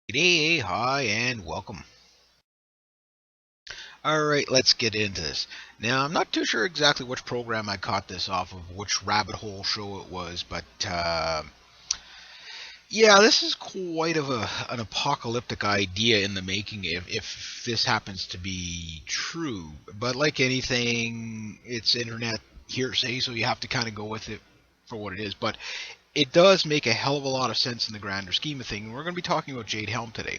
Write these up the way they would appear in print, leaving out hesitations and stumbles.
Hey, hi, and welcome. All right, let's get into this. Now, I'm not too sure exactly which program I caught this off of, which rabbit hole show it was, but yeah, this is quite of an apocalyptic idea in the making if this happens to be true. But like anything, it's internet hearsay, so you have to kind of go with it for what it is. But it does make a hell of a lot of sense in the grander scheme of things. We're going to be talking about Jade Helm today.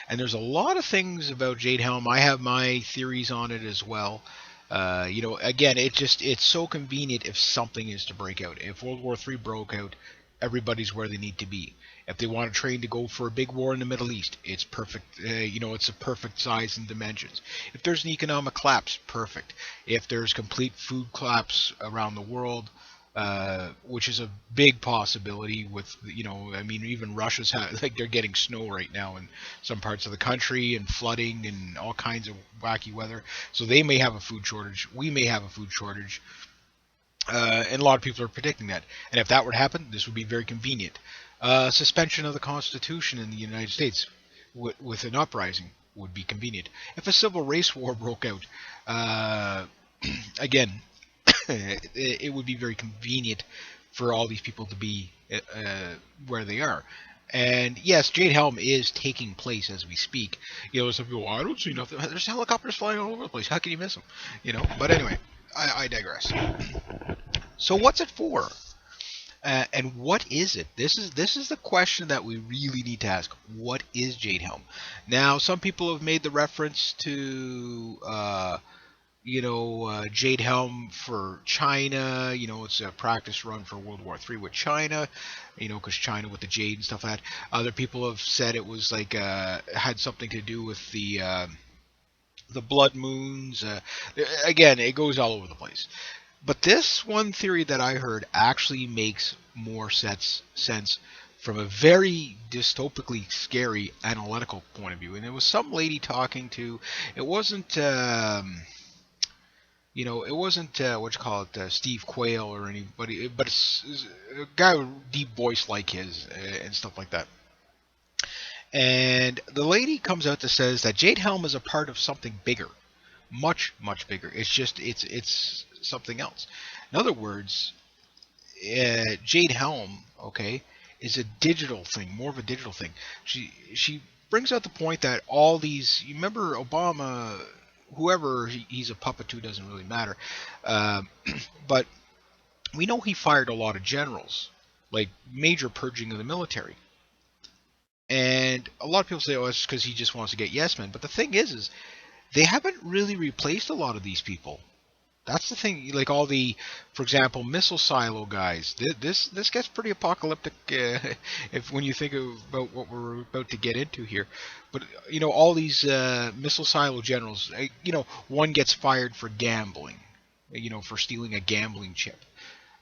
And there's a lot of things about Jade Helm. I have my theories on it as well. Again, it's so convenient if something is to break out. If World War III broke out, everybody's where they need to be. If they want to train to go for a big war in the Middle East, it's perfect. It's a perfect size and dimensions. If there's an economic collapse, perfect. If there's complete food collapse around the world, which is a big possibility. I mean, even like they're getting snow right now in some parts of the country and flooding and all kinds of wacky weather. So they may have a food shortage. We may have a food shortage. And a lot of people are predicting that. And if that were to happen, this would be very convenient. Suspension of the Constitution in the United States with an uprising would be convenient. If a civil race war broke out, uh, again, it would be very convenient for all these people to be where they are. And yes, Jade Helm is taking place as we speak. Some people, I don't see nothing. There's helicopters flying all over the place. How can you miss them? But anyway, I digress. So what's it for? And what is it? This is the question that we really need to ask. What is Jade Helm? Now, some people have made the reference to Jade Helm for China. It's a practice run for World War III with China. Because China with the jade and stuff like that. Other people have said it was like had something to do with the blood moons. Again, it goes all over the place. But this one theory that I heard actually makes more sense from a very dystopically scary analytical point of view. And it was some lady talking to. It wasn't. It wasn't what you call it, Steve Quayle or anybody, but it's a guy with a deep voice like his and stuff like that. And the lady comes out to says that Jade Helm is a part of something bigger, much much bigger. It's something else. In other words, Jade Helm, okay, is a digital thing, more of a digital thing. She brings out the point that all these. You remember Obama, whoever he's a puppet to doesn't really matter, uh, but we know he fired a lot of generals, like major purging of the military. And a lot of people say, "Oh, it's because he just wants to get yes men." But the thing is they haven't really replaced a lot of these people. That's the thing. Like all the, for example, missile silo guys. This gets pretty apocalyptic if when you think about what we're about to get into here. But all these missile silo generals. One gets fired for gambling. For stealing a gambling chip.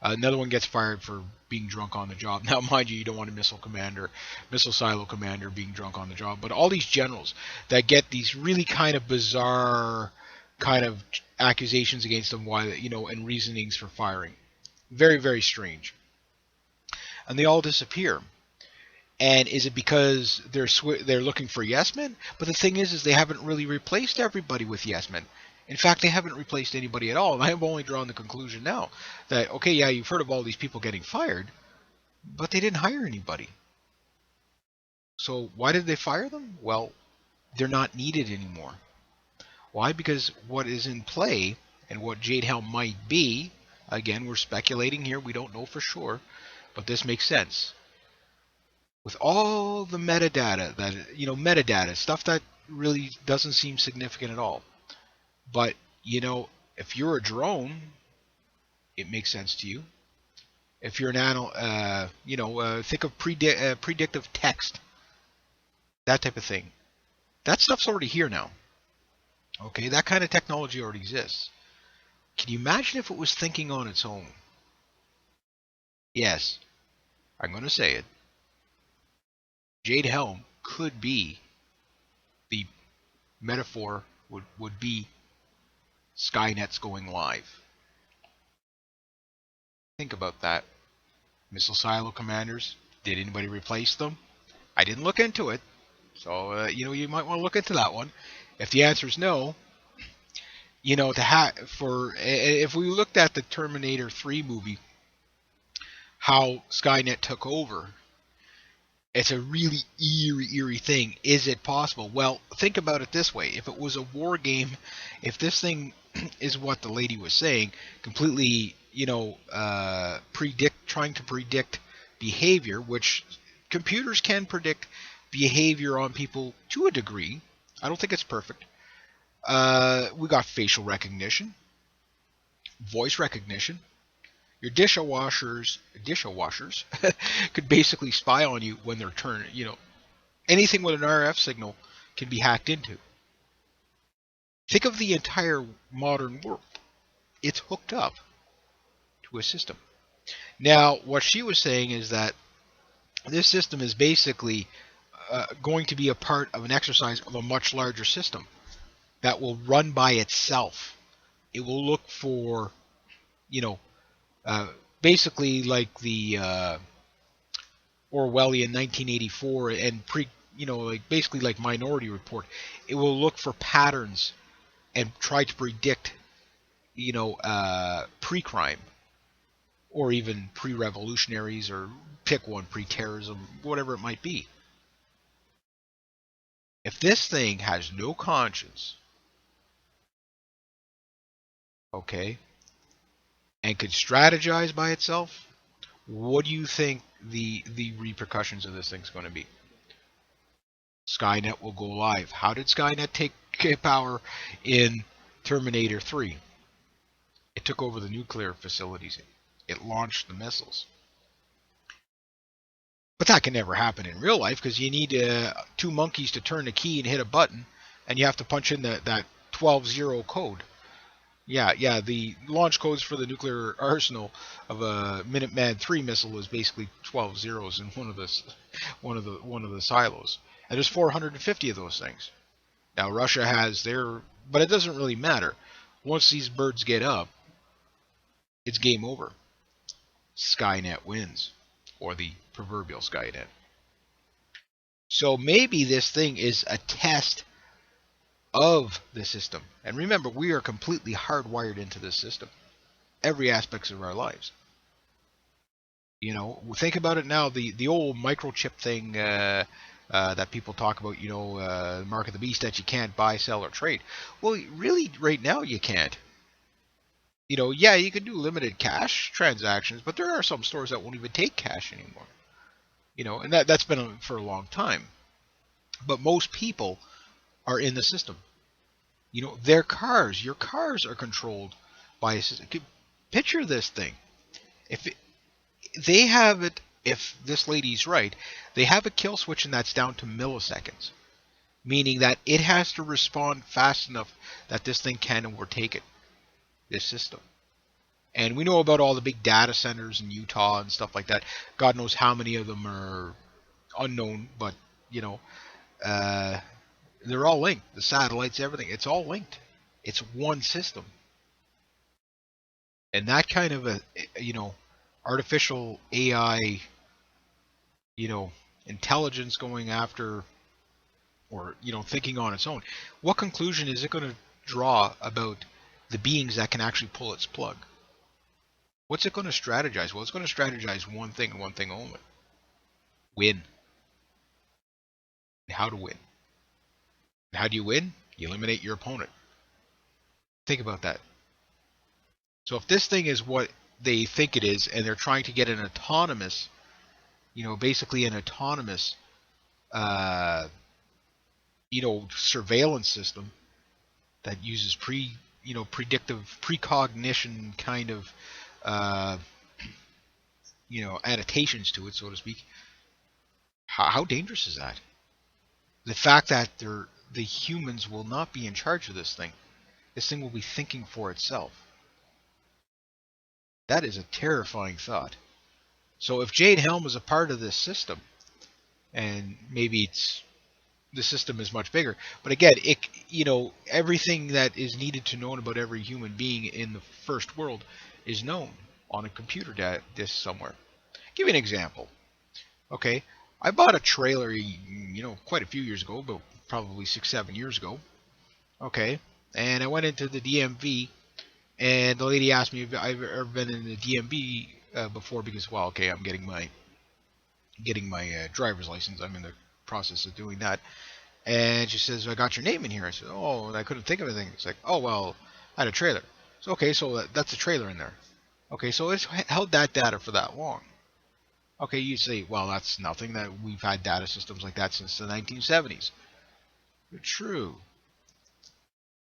Another one gets fired for being drunk on the job. Now, mind you, you don't want a missile silo commander being drunk on the job. But all these generals that get these really kind of bizarre kind of accusations against them, why and reasonings for firing, very very strange, and they all disappear. And is it because they're looking for yes men? But the thing is they haven't really replaced everybody with yes men. In fact, they haven't replaced anybody at all. And I have only drawn the conclusion now that, okay, yeah, you've heard of all these people getting fired, but they didn't hire anybody. So why did they fire them? Well, they're not needed anymore. Why? Because what is in play and what Jade Helm might be, again, we're speculating here, we don't know for sure, but this makes sense. With all the metadata, stuff that really doesn't seem significant at all. But, if you're a drone, it makes sense to you. If you're an think of predictive text, that type of thing. That stuff's already here now. Okay, that kind of technology already exists. Can you imagine if it was thinking on its own? Yes, I'm going to say it. Jade Helm could be the metaphor would be Skynet's going live. Think about that. Missile silo commanders. Did anybody replace them? I didn't look into it, so you might want to look into that one. If the answer is no, if we looked at the Terminator 3 movie, how Skynet took over, it's a really eerie thing. Is it possible? Well, think about it this way. If it was a war game, if this thing is what the lady was saying, completely, trying to predict behavior, which computers can predict behavior on people to a degree. I don't think it's perfect. We got facial recognition, voice recognition. Your dishwashers could basically spy on you when they're turned. Anything with an RF signal can be hacked into. Think of the entire modern world. It's hooked up to a system. Now, what she was saying is that this system is basically going to be a part of an exercise of a much larger system that will run by itself. It will look for, basically like the Orwellian 1984 and basically like Minority Report. It will look for patterns and try to predict, pre-crime or even pre-revolutionaries, or pick one, pre-terrorism, whatever it might be. If this thing has no conscience, okay, and could strategize by itself, what do you think the repercussions of this thing's going to be? Skynet will go live. How did Skynet take power in Terminator 3? It took over the nuclear facilities. It launched the missiles. But that can never happen in real life, because you need two monkeys to turn a key and hit a button, and you have to punch in that 12-0 code. Yeah, the launch codes for the nuclear arsenal of a Minuteman III missile is basically 12 zeros in one of the silos. And there's 450 of those things. Now Russia has their, but it doesn't really matter. Once these birds get up, it's game over. Skynet wins, or the proverbial Skynet. So maybe this thing is a test of the system. And remember, we are completely hardwired into this system. Every aspect of our lives. Think about it now, the old microchip thing that people talk about, mark of the beast that you can't buy, sell, or trade. Well, really, right now you can't. Yeah, you can do limited cash transactions, but there are some stores that won't even take cash anymore. And that's been for a long time. But most people are in the system. Your cars are controlled by a system. Picture this thing. If this lady's right, they have a kill switch, and that's down to milliseconds, meaning that it has to respond fast enough that this thing can overtake it, this system. And we know about all the big data centers in Utah and stuff like that. God knows how many of them are unknown, but they're all linked. The satellites, everything, it's all linked. It's one system. And that kind of artificial AI, intelligence going after, or, thinking on its own, what conclusion is it going to draw about the beings that can actually pull its plug? What's it going to strategize? Well, it's going to strategize one thing and one thing only. Win. And how to win. And how do you win? You eliminate your opponent. Think about that. So if this thing is what they think it is, and they're trying to get an autonomous, basically an autonomous, surveillance system that uses predictive precognition kind of, annotations to it, so to speak. How dangerous is that? The fact that the humans will not be in charge of this thing. This thing will be thinking for itself. That is a terrifying thought. So if Jade Helm is a part of this system, and maybe the system is much bigger, but again, everything that is needed to know about every human being in the first world is known on a computer disk somewhere. Give you an example. Okay, I bought a trailer, quite a few years ago, but probably 6, 7 years ago. Okay, and I went into the DMV, and the lady asked me if I've ever been in the DMV before, because, well, okay, I'm getting my driver's license. I'm in the process of doing that. And she says, I got your name in here. I said, oh, and I couldn't think of anything. It's like, oh, well, I had a trailer. So, okay, so that's a trailer in there. Okay, so it's held that data for that long. Okay, you say, well, that's nothing. That we've had data systems like that since the 1970s. True.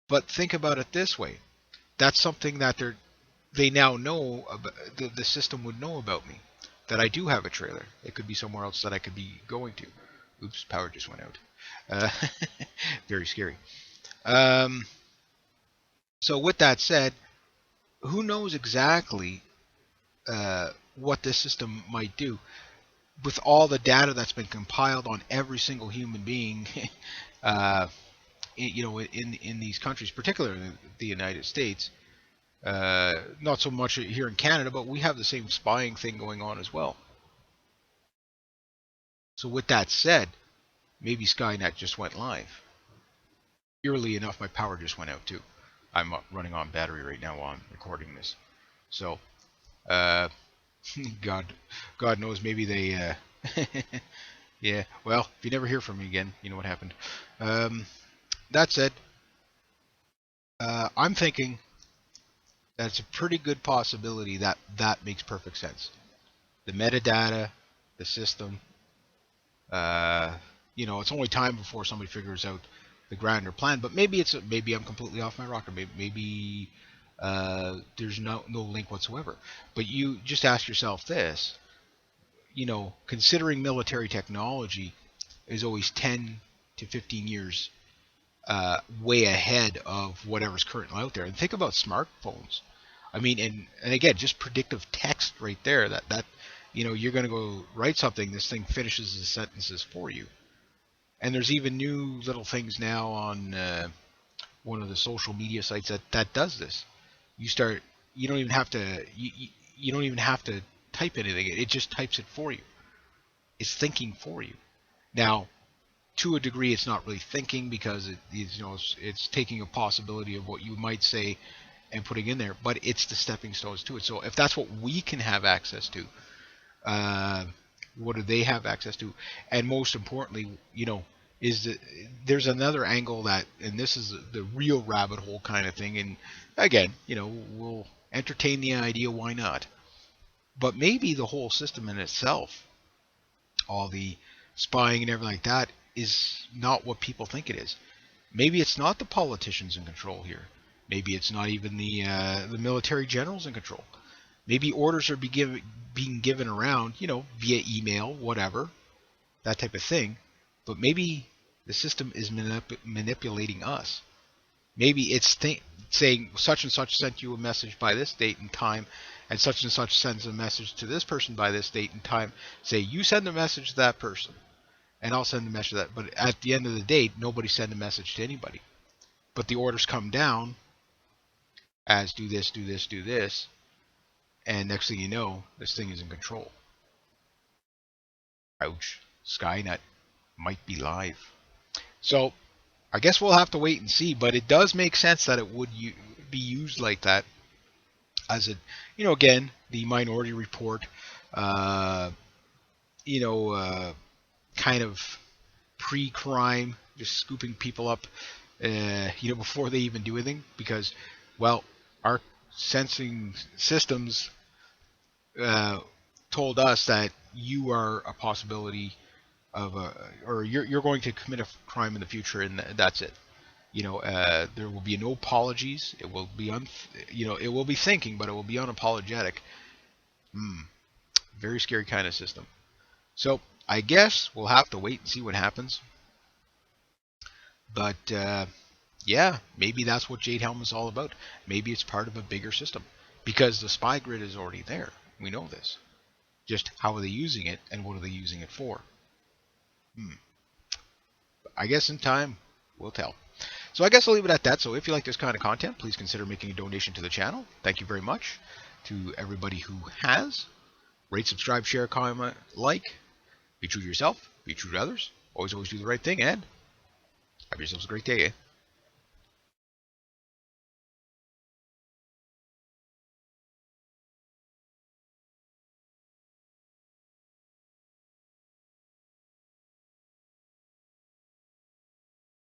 But think about it this way. That's something that they now know, the system would know about me, that I do have a trailer. It could be somewhere else that I could be going to. Oops, power just went out. Very scary. Um, so with that said, who knows exactly what this system might do with all the data that's been compiled on every single human being, uh, in these countries, particularly the United States. Not so much here in Canada, but we have the same spying thing going on as well. So with that said, maybe Skynet just went live. Eerily enough, my power just went out too. I'm running on battery right now while I'm recording this. So, God knows, maybe they, yeah. Well, if you never hear from me again, you know what happened. That said, I'm thinking that it's a pretty good possibility that that makes perfect sense. The metadata, the system. It's only time before somebody figures out the grander plan. But maybe I'm completely off my rocker. Maybe there's no link whatsoever. But you just ask yourself this. Considering military technology is always 10 to 15 years way ahead of whatever's currently out there. And think about smartphones. I mean, and again, just predictive text right there. That you're going to go write something. This thing finishes the sentences for you. And there's even new little things now on one of the social media sites that does this. You don't even have to. You don't even have to type anything. It just types it for you. It's thinking for you. Now, to a degree, it's not really thinking because it's taking a possibility of what you might say and putting in there, but it's the stepping stones to it. So if that's what we can have access to, what do they have access to? And most importantly, there's another angle that, and this is the real rabbit hole kind of thing. And again, we'll entertain the idea. Why not? But maybe the whole system in itself, all the spying and everything like that, is not what people think it is. Maybe it's not the politicians in control here. Maybe it's not even the military generals in control. Maybe orders are being given around, via email, whatever, that type of thing. But maybe the system is manipulating us. Maybe it's saying such and such sent you a message by this date and time, and such sends a message to this person by this date and time. Say, you send a message to that person, and I'll send a message to that. But at the end of the day, nobody sent a message to anybody. But the orders come down as do this, do this, do this, and next thing you know, this thing is in control. Ouch. Skynet might be live. So, I guess we'll have to wait and see, but it does make sense that it would be used like that as again, the Minority Report, kind of pre-crime, just scooping people up, before they even do anything, because, well, our sensing systems told us that you are a possibility of or you're going to commit a crime in the future, and that's it. There will be no apologies. It will be it will be thinking, but it will be unapologetic. Very scary kind of system. So I guess we'll have to wait and see what happens. But yeah, maybe that's what Jade Helm is all about. Maybe it's part of a bigger system, because the spy grid is already there. We know this. Just how are they using it, and what are they using it for? I guess in time, we'll tell. So I guess I'll leave it at that. So if you like this kind of content, please consider making a donation to the channel. Thank you very much to everybody who has. Rate, subscribe, share, comment, like. Be true to yourself. Be true to others. Always do the right thing, and have yourselves a great day.